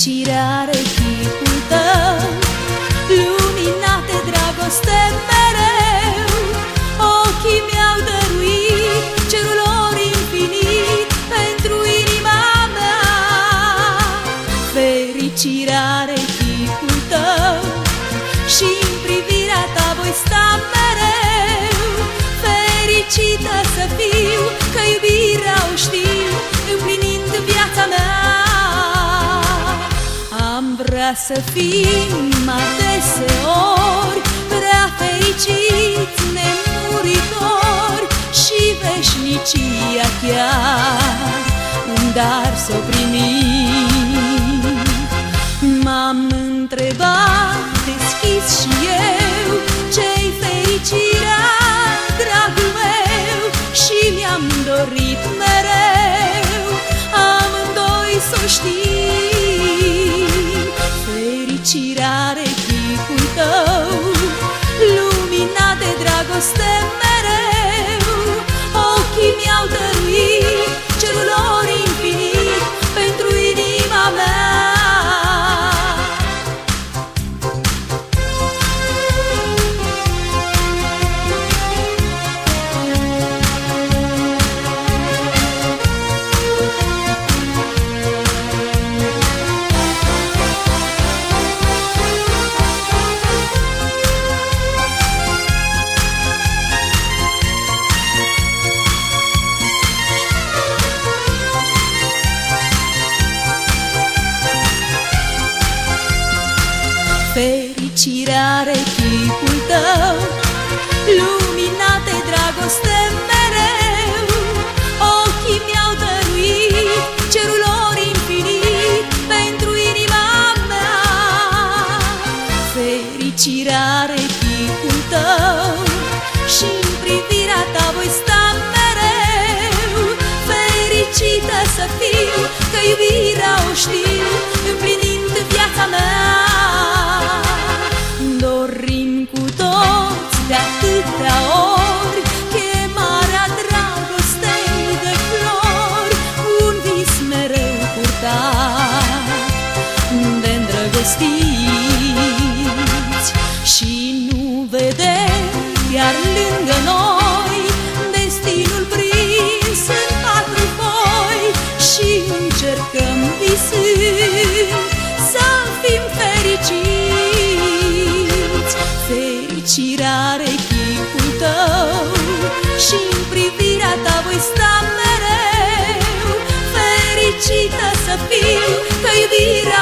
Fericirea are chipul tău, luminat de dragoste mereu. Ochii mi-au dăruit cerul lor infinit pentru inima mea. Fericirea are chipul tău și-n privirea ta voi sta mereu. Fericită să fiu, că iubirea o știu, împlinind viața mea. Am vrea să fim adeseori prea fericiți, nemuritori, și veșnicia chiar un dar s-o primim. M-am întrebat deschis și eu, ce-i fericirea, dragul meu, și mi-am dorit mereu amândoi s-o știm. Fericirea are chipul tău, luminat de dragoste mereu. Ochii mi-au dăruit cerul lor infinit pentru inima mea. Fericirea are chipul tău, luminat de dragoste mereu. Ochii mi-au dăruit cerul lor infinit pentru inima mea. Fericirea are chipul tău și-n privirea ta voi sta mereu. Fericită să fiu, că iubirea o știu, împlinind viața mea. Dorim cu toți de atâtea ori chemarea dragostei de flori, un vis mereu purtat de îndrăgostiți. Și nu vedem chiar lângă noi destinul prins în patru foi, și încercăm visând să fim fericiți. Fericirea are chipul tău și-n privirea ta voi sta mereu. Fericită să fiu, că iubirea